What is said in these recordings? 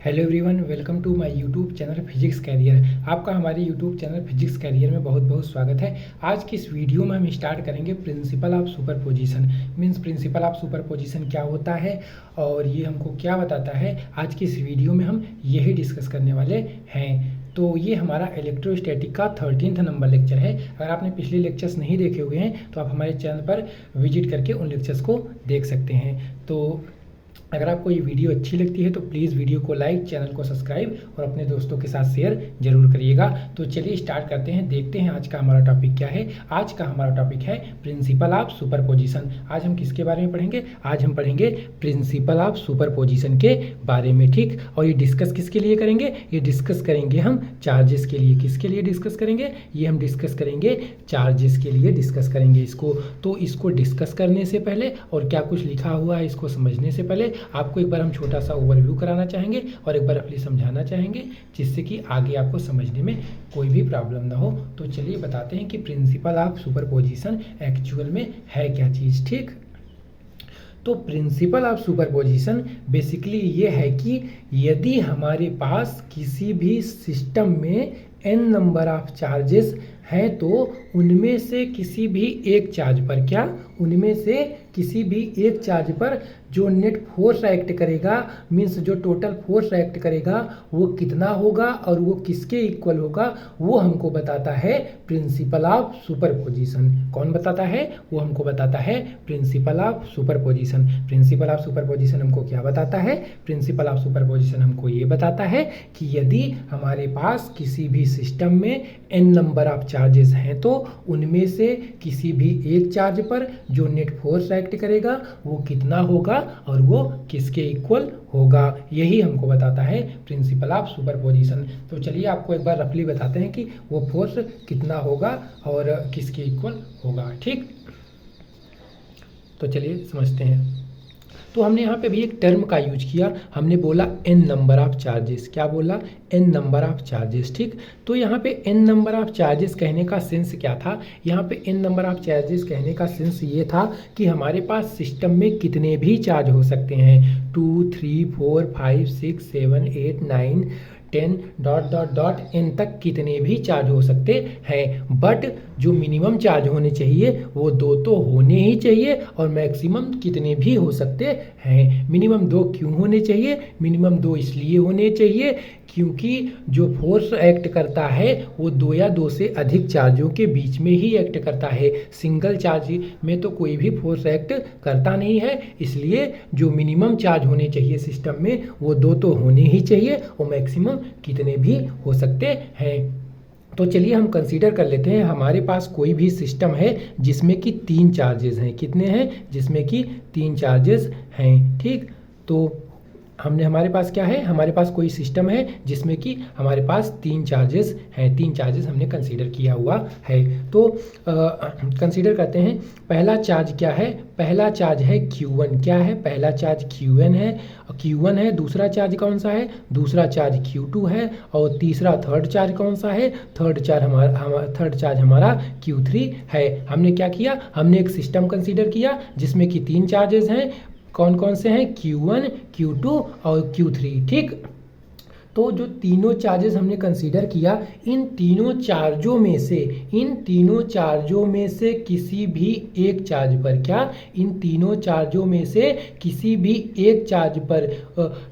Hello everyone, welcome to my YouTube channel physics career. आपका हमारे YouTube channel physics career में बहुत बहुत स्वागत है। आज की इस वीडियो में हम स्टार्ट करेंगे principal of superposition. Means principal of superposition क्या होता है और ये हमको क्या बताता है, आज की इस वीडियो में हम यही डिस्कस करने वाले हैं। तो ये हमारा इलेक्ट्रोस्टैटिक का 13th नंबर लेक्चर है। अगर आपने पिछले लेक्चर्स नहीं देखे हुए हैं तो आप हमारे चैनल पर विजिट करके उन लेक्चर्स को देख सकते हैं। तो अगर आपको ये वीडियो अच्छी लगती है तो प्लीज़ वीडियो को लाइक, चैनल को सब्सक्राइब और अपने दोस्तों के साथ शेयर जरूर करिएगा। तो चलिए स्टार्ट करते हैं, देखते हैं आज का हमारा टॉपिक क्या है। आज का हमारा टॉपिक है प्रिंसिपल ऑफ सुपरपोजिशन। आज हम किसके बारे में पढ़ेंगे? आज हम पढ़ेंगे प्रिंसिपल ऑफ सुपरपोजिशन के बारे में, ठीक। और ये डिस्कस किसके लिए करेंगे? ये डिस्कस करेंगे हम चार्जेस के लिए। किसके लिए डिस्कस करेंगे? ये हम डिस्कस करेंगे चार्जेस के लिए डिस्कस करेंगे इसको। तो इसको डिस्कस करने से पहले और क्या कुछ लिखा हुआ है इसको समझने से पहले आपको एक बार हम छोटा सा ओवरव्यू कराना चाहेंगे और एक बार अपनी समझाना चाहेंगे, जिससे कि आगे आपको समझने में कोई भी प्रॉब्लम ना हो। तो चलिए बताते हैं कि प्रिंसिपल ऑफ सुपरपोजिशन एक्चुअल में है क्या चीज़, ठीक। तो प्रिंसिपल ऑफ सुपरपोजिशन बेसिकली ये है कि यदि हमारे पास किसी भी सिस्टम में n नंबर ऑफ चार्जेस हैं तो उनमें से किसी भी एक चार्ज पर, क्या उनमें से किसी भी एक चार्ज पर जो नेट फोर्स एक्ट करेगा, मीन्स जो टोटल फोर्स एक्ट करेगा वो कितना होगा और वो किसके इक्वल होगा, वो हमको बताता है प्रिंसिपल ऑफ सुपरपोजिशन। कौन बताता है? वो हमको बताता है principal of superposition. Principal of superposition हमको क्या बताता है? प्रिंसिपल ऑफ सुपरपोजिशन हमको ये बताता है कि यदि हमारे पास किसी भी सिस्टम में n नंबर ऑफ चार्जेस हैं तो उनमें से किसी भी एक चार्ज पर जो नेट फोर्स एक्ट करेगा वो कितना होगा और वो किसके इक्वल होगा, यही हमको बताता है प्रिंसिपल ऑफ सुपरपोजिशन। तो चलिए आपको एक बार रफली बताते हैं कि वो फोर्स कितना होगा और किसके इक्वल होगा, ठीक। तो चलिए समझते हैं। तो हमने यहाँ पे भी एक टर्म का यूज किया, हमने बोला n नंबर ऑफ चार्जेस। क्या बोला? n नंबर ऑफ चार्जेस, ठीक। तो यहाँ पे n नंबर ऑफ चार्जेस कहने का सेंस क्या था? यहाँ पे n नंबर ऑफ चार्जेस कहने का सेंस ये था कि हमारे पास सिस्टम में कितने भी चार्ज हो सकते हैं, 2, 3, 4, 5, 6, 7, 8, 9, 10 डॉट डॉट डॉट n तक कितने भी चार्ज हो सकते हैं। बट जो मिनिमम चार्ज होने चाहिए वो 2 तो होने ही चाहिए और मैक्सिमम कितने भी हो सकते हैं। मिनिमम 2 क्यों होने चाहिए? मिनिमम 2 इसलिए होने चाहिए क्योंकि जो फोर्स एक्ट करता है वो 2 या 2 से अधिक चार्जों के बीच में ही एक्ट करता है। सिंगल चार्ज में तो कोई भी फोर्स एक्ट करता नहीं है, इसलिए जो मिनिमम चार्ज होने चाहिए सिस्टम में वो 2 तो होने ही चाहिए और मैक्सिमम कितने भी हो सकते हैं। तो चलिए हम कंसीडर कर लेते हैं हमारे पास कोई भी सिस्टम है जिसमें कि 3 चार्जेस हैं। कितने हैं? जिसमें कि 3 चार्जेस हैं, ठीक। तो हमारे पास क्या है? हमारे पास कोई सिस्टम है जिसमें कि हमारे पास 3 चार्जेस हैं। 3 चार्जेस हमने कंसीडर किया हुआ है। तो कंसीडर करते हैं। पहला चार्ज क्या है? पहला चार्ज है Q1। क्या है? पहला चार्ज Q1 है। दूसरा चार्ज कौन सा है? दूसरा चार्ज Q2 है। और तीसरा थर्ड चार्ज कौन सा है? थर्ड चार्ज हमारा Q3 है। हमने क्या किया? हमने एक सिस्टम कंसीडर किया जिसमें कि 3 चार्जेस हैं। कौन कौन से हैं? Q1, Q2 और Q3, ठीक। तो जो तीनों चार्जेस हमने कंसीडर किया, इन तीनों चार्जों में से किसी भी एक चार्ज पर, क्या इन तीनों चार्जों में से किसी भी एक चार्ज पर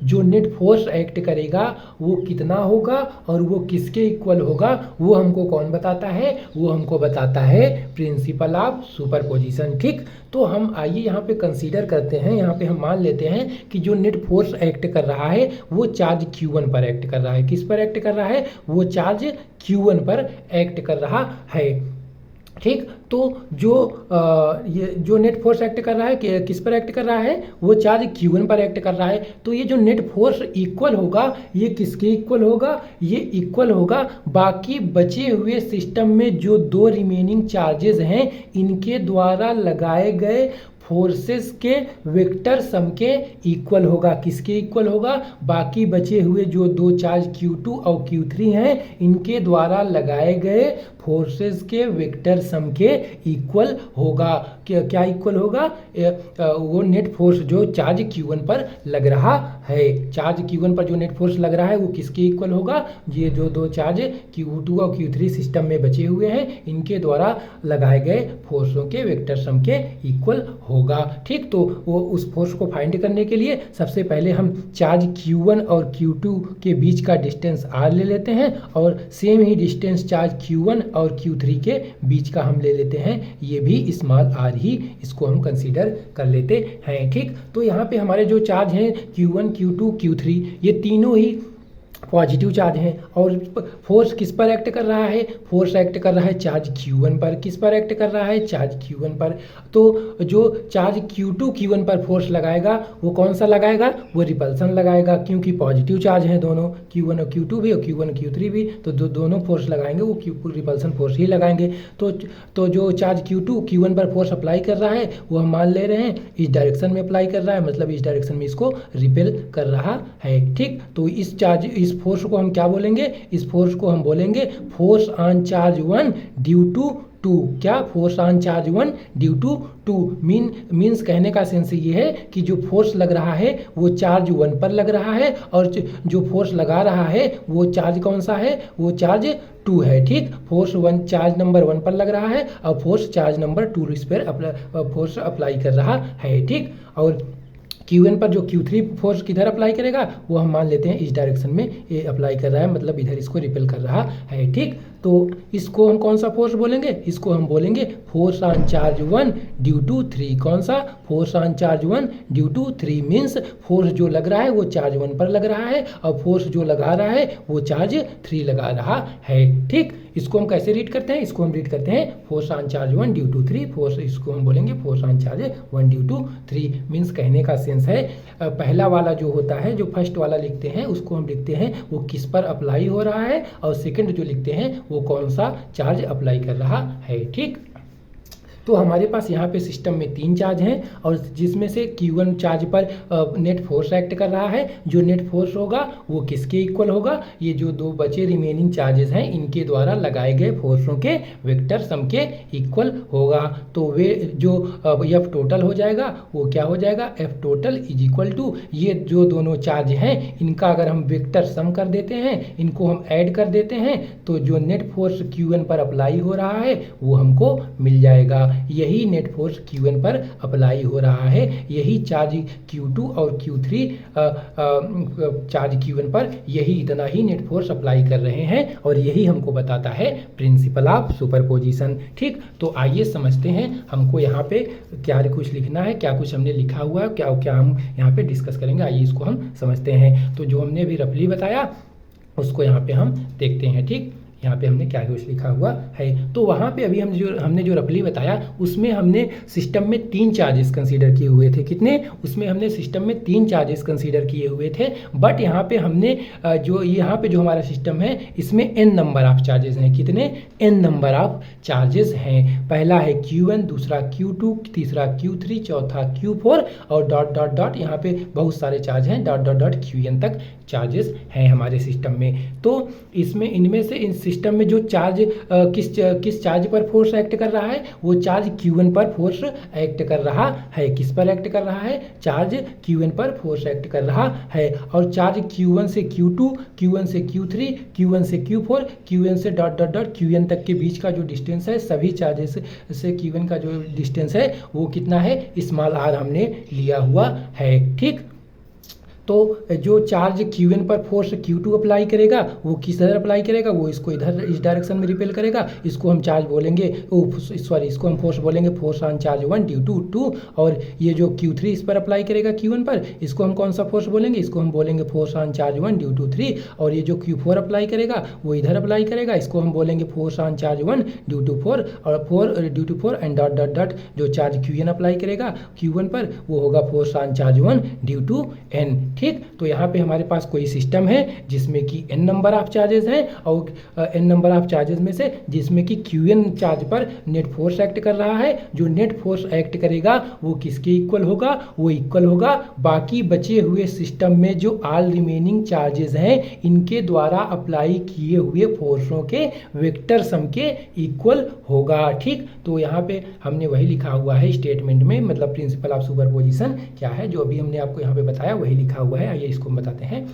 जो नेट फोर्स एक्ट करेगा वो कितना होगा और वो किसके इक्वल होगा, वो हमको कौन बताता है? वो हमको बताता है प्रिंसिपल ऑफ सुपरपोजिशन, ठीक। तो हम आइए यहाँ पे कंसीडर करते हैं। यहाँ पे हम मान लेते हैं कि जो नेट फोर्स एक्ट कर रहा है वो चार्ज Q1 पर एक्ट कर रहा है। किस पर एक्ट कर रहा है? वो चार्ज Q1 पर एक्ट कर रहा है, ठीक। तो जो नेट फोर्स एक्ट कर रहा है किस पर एक्ट कर रहा है? वो चार्ज Q1 पर एक्ट कर रहा है। तो ये जो नेट फोर्स इक्वल होगा ये किसके इक्वल होगा? ये इक्वल होगा बाकी बचे हुए सिस्टम में जो 2 रिमेनिंग चार्जेस हैं इनके द्वारा लगाए गए फोर्सेस के वेक्टर सम के इक्वल होगा। किसके इक्वल होगा? बाकी बचे हुए जो 2 चार्ज Q2 और Q3 हैं इनके द्वारा लगाए गए फोर्सेस के वेक्टर सम के इक्वल होगा। क्या इक्वल होगा? वो नेट फोर्स जो चार्ज Q1 पर लग रहा है, चार्ज Q1 पर जो नेट फोर्स लग रहा है वो किसके इक्वल होगा? ये जो दो चार्ज Q2 और Q3 सिस्टम में बचे हुए हैं इनके द्वारा लगाए गए फोर्सों के वेक्टर सम के इक्वल होगा। ठीक, तो वो उस फोर्स को फाइंड करने के लिए सबसे पहले हम चार्ज Q1 और Q2 के बीच का डिस्टेंस R ले लेते हैं और सेम ही डिस्टेंस चार्ज Q1 और Q3 के बीच का हम ले लेते हैं, ये भी स्मॉल r ही इसको हम कंसीडर कर लेते हैं। ठीक, तो यहाँ पे हमारे जो चार्ज हैं Q1, Q2, Q3 ये तीनों ही पॉजिटिव चार्ज हैं और फोर्स किस पर एक्ट कर रहा है? फोर्स एक्ट कर रहा है चार्ज Q1 पर। किस पर एक्ट कर रहा है? चार्ज Q1 पर। तो जो चार्ज Q2 Q1 पर फोर्स लगाएगा वो कौन सा लगाएगा? वो रिपल्सन लगाएगा, क्योंकि पॉजिटिव चार्ज हैं दोनों, Q1 और Q2 भी और Q1 Q3 भी, तो दोनों फोर्स लगाएंगे वो रिपल्सन फोर्स ही लगाएंगे। तो जो चार्ज Q2 Q1 पर फोर्स अप्लाई कर रहा है वो हम मान ले रहे हैं इस डायरेक्शन में अप्लाई कर रहा है, मतलब इस डायरेक्शन में इसको रिपेल कर रहा है। ठीक, तो इस फोर्स को हम क्या बोलेंगे? इस फोर्स को हम बोलेंगे force on charge 1 due to 2। क्या? Force on charge 1 due to 2 means कहने का सेंस ये है कि जो फोर्स लग रहा है वो चार्ज 1 पर लग रहा है और जो फोर्स लगा रहा है वो चार्ज कौन सा है? वो चार्ज 2 है। ठीक, फोर्स 1 चार्ज नंबर 1 पर लग रहा है और फोर्स चार्ज नंबर 2 इस पर फोर्स अप्लाई कर रहा है। ठीक, और Q1 पर जो Q3 फोर्स किधर अप्लाई करेगा वो हम मान लेते हैं इस डायरेक्शन में ये अप्लाई कर रहा है, मतलब इधर इसको रिपेल कर रहा है। ठीक, तो इसको हम कौन सा फोर्स बोलेंगे? इसको हम बोलेंगे force on charge 1 due to 3। कौन सा? Force on charge 1 due to 3 means force जो लग रहा है वो चार्ज 1 पर लग रहा है और फोर्स जो लगा रहा है वो चार्ज 3 लगा रहा है। ठीक, इसको हम कैसे रीड करते हैं? इसको हम रीड करते हैं force on charge 1 due to 3 force, इसको हम बोलेंगे force on charge 1 due to 3। Means कहने का सेंस है पहला वाला जो होता है, जो फर्स्ट वाला लिखते हैं उसको हम लिखते हैं वो किस पर अप्लाई हो रहा है, और सेकंड जो लिखते हैं वो कौन सा चार्ज अप्लाई कर रहा है। ठीक, तो हमारे पास यहाँ पे सिस्टम में 3 चार्ज हैं और जिसमें से Q1 चार्ज पर नेट फोर्स एक्ट कर रहा है। जो नेट फोर्स होगा वो किसके इक्वल होगा? ये जो दो बचे रिमेनिंग चार्जेस हैं इनके द्वारा लगाए गए फोर्सों के वेक्टर सम के इक्वल होगा। तो वे जो F टोटल हो जाएगा वो क्या हो जाएगा? F total is equal to ये जो दोनों चार्ज हैं इनका अगर हम वेक्टर सम कर देते हैं, इनको हम ऐड कर देते हैं, तो जो नेट फोर्स Q1 पर अप्लाई हो रहा है वो हमको मिल जाएगा। यही नेट फोर्स Q1 पर अप्लाई हो रहा है, यही चार्ज Q2 और Q3 चार्ज Q1 पर यही इतना ही नेट फोर्स अप्लाई कर रहे हैं और यही हमको बताता है प्रिंसिपल ऑफ सुपरपोजिशन। ठीक, तो आइए समझते हैं हमको यहाँ पे क्या कुछ लिखना है, क्या कुछ हमने लिखा हुआ है, क्या हम यहाँ पे डिस्कस करेंगे। आइए इसको हम समझते हैं। तो जो हमने अभी रफली बताया उसको यहाँ पे हम देखते हैं। ठीक, यहाँ पे हमने क्या कुछ लिखा हुआ है। तो वहाँ पे अभी हमने जो रफली बताया उसमें हमने सिस्टम में 3 चार्जेस कंसीडर किए हुए थे। कितने? उसमें हमने सिस्टम में 3 चार्जेस कंसीडर किए हुए थे, बट यहाँ पे हमने यहाँ पे जो हमारा सिस्टम है इसमें n नंबर ऑफ चार्जेस हैं। कितने? n नंबर ऑफ चार्जेस हैं। पहला है Q1, दूसरा Q2, तीसरा Q3, चौथा Q4 और डॉट डॉट डॉट यहाँ पे बहुत सारे चार्ज हैं, डॉट डॉट डॉट Qn तक चार्जेस हैं हमारे सिस्टम में। तो इनमें से इन सिस्टम में जो चार्ज किस चार्ज पर फोर्स एक्ट कर रहा है? वो चार्ज Q1 पर फोर्स एक्ट कर रहा है। किस पर एक्ट कर रहा है? चार्ज Q1 पर फोर्स एक्ट कर रहा है। और चार्ज Q1 से Q2, Q1 से Q3, Q1 से Q4, Qn से डॉट डॉट डॉट Qn तक के बीच का जो डिस्टेंस है, सभी चार्जेस से Q1 का जो डिस्टेंस है वो कितना है? स्मॉल r हमने लिया हुआ है। ठीक, तो जो चार्ज Q1 पर फोर्स Q2 अप्लाई करेगा वो किस तरह अप्लाई करेगा? वो इसको इधर इस डायरेक्शन में रिपेल करेगा। इसको हम चार्ज बोलेंगे, इसको हम फोर्स बोलेंगे force on charge 1 due to 2। और ये जो Q3 इस पर अप्लाई करेगा Q1 पर, इसको हम कौन सा फोर्स बोलेंगे? इसको हम बोलेंगे force on charge 1 due to 3। और ये जो Q4 अप्लाई करेगा वो इधर अप्लाई करेगा, इसको हम बोलेंगे force on charge 1 due to 4 और 4 due to 4 and dot dot dot जो चार्ज Qn अप्लाई करेगा Q1 पर वो होगा force on charge 1 due to n। ठीक, तो यहाँ पे हमारे पास कोई सिस्टम है जिसमें कि n नंबर ऑफ चार्जेस हैं और n नंबर ऑफ चार्जेस में से जिसमें कि Qn चार्ज पर नेट फोर्स एक्ट कर रहा है। जो नेट फोर्स एक्ट करेगा वो किसके इक्वल होगा, वो इक्वल होगा बाकी बचे हुए सिस्टम में जो ऑल रिमेनिंग चार्जेस हैं इनके द्वारा अप्लाई किए हुए फोर्सों के वेक्टर सम के इक्वल होगा। ठीक, तो यहाँ पे हमने वही लिखा हुआ है स्टेटमेंट में, मतलब प्रिंसिपल ऑफ सुपरपोजिशन क्या है जो अभी हमने आपको यहाँ पे बताया वही लिखा हुआ है। आइए इसको हम बताते हैं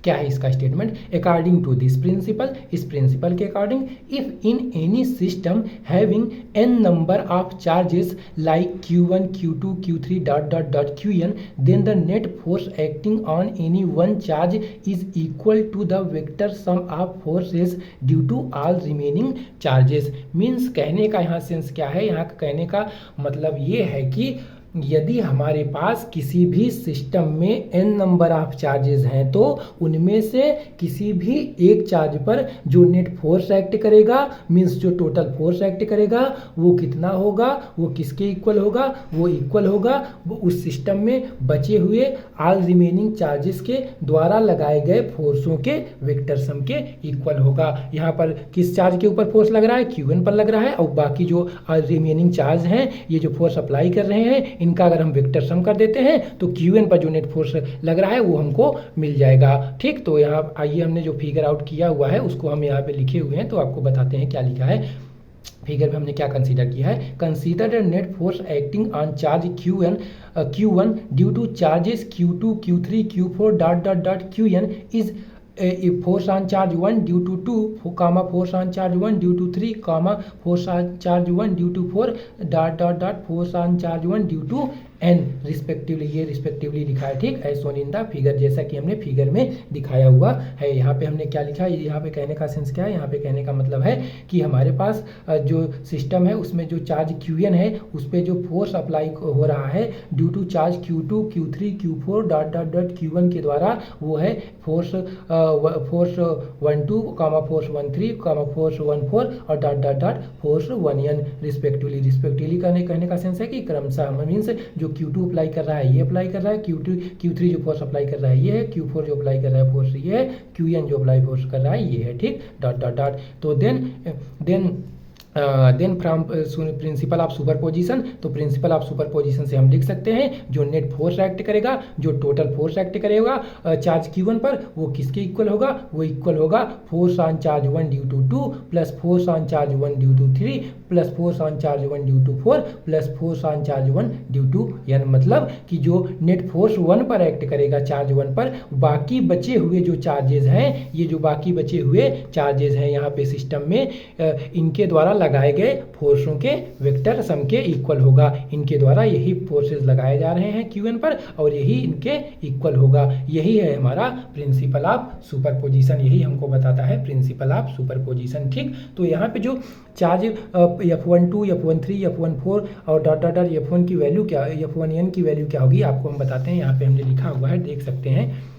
क्या है इसका statement. According to this principle, इस प्रिंसिपल के according, if in any system having n number of charges like q1 q2 q3 dot dot dot qn, then the net force acting on any one charge is equal to the vector sum of forces due to all remaining charges. Means कहने का यहाँ sense क्या है, यहाँ का कहने का मतलब ये है कि यदि हमारे पास किसी भी सिस्टम में n नंबर ऑफ चार्जेस हैं तो उनमें से किसी भी एक चार्ज पर जो नेट फोर्स एक्ट करेगा, मीन्स जो टोटल फोर्स एक्ट करेगा वो कितना होगा, वो किसके इक्वल होगा, वो इक्वल होगा वो उस सिस्टम में बचे हुए ऑल रिमेनिंग चार्जेस के द्वारा लगाए गए फोर्सों के वेक्टर सम के इक्वल होगा। यहाँ पर किस चार्ज के ऊपर फोर्स लग रहा है, Qn पर लग रहा है, और बाकी जो रिमेनिंग चार्ज हैं ये जो फोर्स अप्लाई कर रहे हैं इनका अगर हम वेक्टर सम कर देते हैं तो Qn पर जो नेट फोर्स लग रहा है वो हमको मिल जाएगा। ठीक, तो यहाँ आइए हमने जो फिगर आउट किया हुआ है उसको हम यहाँ पे लिखे हुए हैं तो आपको बताते हैं क्या लिखा है। फिगर में हमने क्या कंसीडर किया है, consider the net force acting on charge Q1 due two charges Q2 Q3 Q4 dot dot dot Qn is force on charge 1 due to 2 comma force on charge 1 due to 3 comma force on charge 1 due to 4 dot dot dot force on charge 1 due to n respectively, ये respectively लिखा है। ठीक, as shown in the figure, जैसा कि हमने figure में दिखाया हुआ है। यहाँ पे हमने क्या लिखा है, यहाँ पे कहने का सेंस क्या है, यहाँ पे कहने का मतलब है कि हमारे पास जो सिस्टम है उसमें जो चार्ज Qn है उस पर जो फोर्स अप्लाई हो रहा है due to charge Q2 Q3 Q4 dot dot dot Q1 के द्वारा वो है force 12 comma force 13 comma force 14 और dot dot dot force 1n respectively. Respectively कहने का सेंस है कि क्रमशः मीन्स जो Q2 अप्लाई कर रहा है ये अप्लाई कर रहा है, Q3 जो फोर्स अप्लाई कर रहा है ये है, Q4 जो अप्लाई कर रहा है फोर्स ये है, Qn जो अप्लाई फोर्स कर रहा है ये है। ठीक, डॉट डॉट डॉट। तो then from principle of superposition, तो प्रिंसिपल ऑफ सुपरपोजिशन से हम लिख सकते हैं जो नेट फोर्स एक्ट करेगा, जो टोटल फोर्स एक्ट करेगा चार्ज Q1 पर वो किसके इक्वल होगा, वो इक्वल होगा force on charge 1 due to 2 plus force on charge 1 due to 3 plus force on charge 1 due to 4 plus force on charge 1 due to n। मतलब कि जो नेट फोर्स 1 पर एक्ट करेगा चार्ज 1 पर, बाकी बचे हुए जो चार्जेस हैं, ये जो बाकी बचे हुए चार्जेस हैं यहाँ पे सिस्टम में इनके द्वारा लगाए गए फोर्सों के वेक्टर सम के इक्वल होगा। इनके द्वारा यही फोर्सेस लगाए जा रहे हैं Qn पर और यही इनके इक्वल होगा। यही है हमारा प्रिंसिपल ऑफ सुपरपोजिशन, यही हमको बताता है प्रिंसिपल ऑफ सुपरपोजिशन। ठीक, तो यहाँ पे जो चार्ज F12 F13 F14 और डॉट डॉट डॉट F1 की वैल्यू क्या, F1n की वैल्यू क्या होगी आपको हम बताते हैं। यहाँ पे हमने लिखा हुआ है, देख सकते हैं।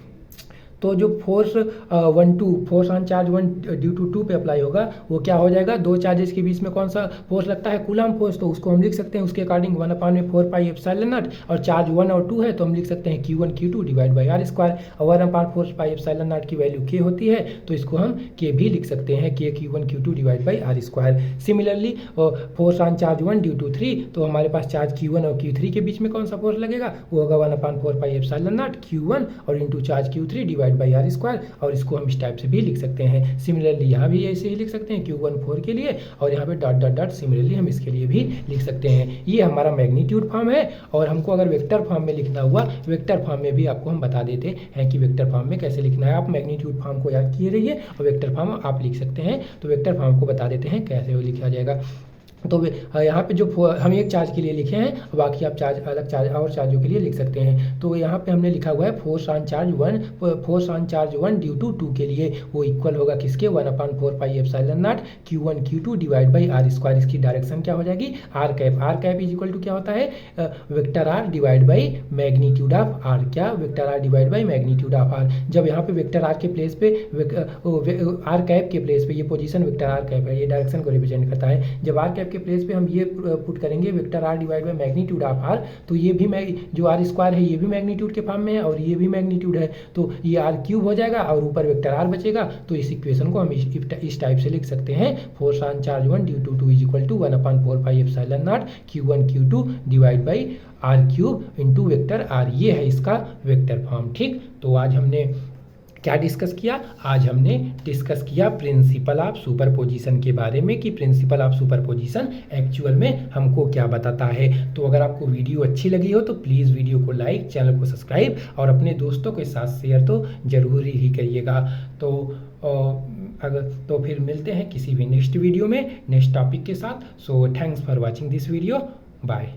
तो जो force 12 force on charge 1 due to 2 पे अप्लाई होगा वो क्या हो जाएगा, दो चार्जेस के बीच में कौन सा फोर्स लगता है, कूलम फोर्स, तो उसको हम लिख सकते हैं उसके अकॉर्डिंग 1/4 पाई एप्सिलॉन नॉट, और चार्ज 1 और 2 है तो हम लिख सकते हैं Q1 Q2 divide by r square, और 1/4 पाई एप्सिलॉन नॉट की वैल्यू K होती है तो इसको हम K भी लिख सकते हैं, K Q1 Q2 divide by r square. Similarly force on charge 1 due to 3, तो हमारे पास चार्ज Q1 और Q3 के बीच में कौन सा फोर्स लगेगा, वो होगा 1/4 पाई एप्सिलॉन नॉट Q1 और into charge Q3 divide by r square, और इसको हम इस टाइप से भी लिख सकते हैं। सिमिलरली यहाँ भी ऐसे ही लिख सकते हैं Q1 4 के लिए, और यहाँ पे डॉट डॉट डॉट सिमिलरली हम इसके लिए भी लिख सकते हैं। ये हमारा मैग्नीट्यूड फॉर्म है, और हमको अगर वेक्टर फॉर्म में लिखना हुआ, वेक्टर फॉर्म में भी आपको हम बता देते हैं कि वेक्टर फॉर्म में कैसे लिखना है। आप मैग्नीट्यूड फॉर्म को याद किए रहिए और वेक्टर फॉर्म आप लिख सकते हैं। तो वेक्टर फॉर्म को बता देते हैं कैसे वो लिखा जाएगा। तो यहाँ पे जो हम एक चार्ज के लिए लिखे हैं, बाकी आप चार्ज अलग चार्ज और चार्जों के लिए लिख सकते हैं। तो यहाँ पे हमने लिखा हुआ है force on charge 1 due to 2 के लिए वो इक्वल होगा किसके, 1/4 pi epsilon naught Q1 Q2 divide by r square. इसकी डायरेक्शन क्या हो जाएगी, r cap is equal to क्या होता है, vector r divide by magnitude of r, क्या vector r divide by magnitude of r. जब यहाँ पे वेक्टर आर के प्लेस पे आर कैप के प्लेस पे ये पोजीशन वेक्टर आर कैप है, ये डायरेक्शन को रिप्रेजेंट करता है। जब आर कैप के प्लेस पे हम ये पुट करेंगे vector r divide by magnitude of r, तो ये भी जो आर स्क्वायर है ये भी मैग्नीट्यूड के फॉर्म में है और ये भी मैग्नीट्यूड है, तो ये आर क्यूब हो जाएगा और ऊपर वेक्टर आर बचेगा। तो इस इक्वेशन को हम इस टाइप से लिख सकते हैं, force on charge 1 due to 2 is equal to 1/4πε0 Q1 Q2 divide by r cube into vector r. ये है इसका वेक्टर फॉर्म। ठीक, तो आज हमने क्या डिस्कस किया? आज हमने डिस्कस किया प्रिंसिपल ऑफ सुपरपोजिशन के बारे में कि प्रिंसिपल ऑफ सुपरपोजिशन एक्चुअल में हमको क्या बताता है। तो अगर आपको वीडियो अच्छी लगी हो तो प्लीज़ वीडियो को लाइक, चैनल को सब्सक्राइब और अपने दोस्तों के साथ शेयर तो ज़रूर ही करिएगा। तो फिर मिलते हैं किसी भी नेक्स्ट वीडियो में नेक्स्ट टॉपिक के साथ। So thanks for watching this video, bye.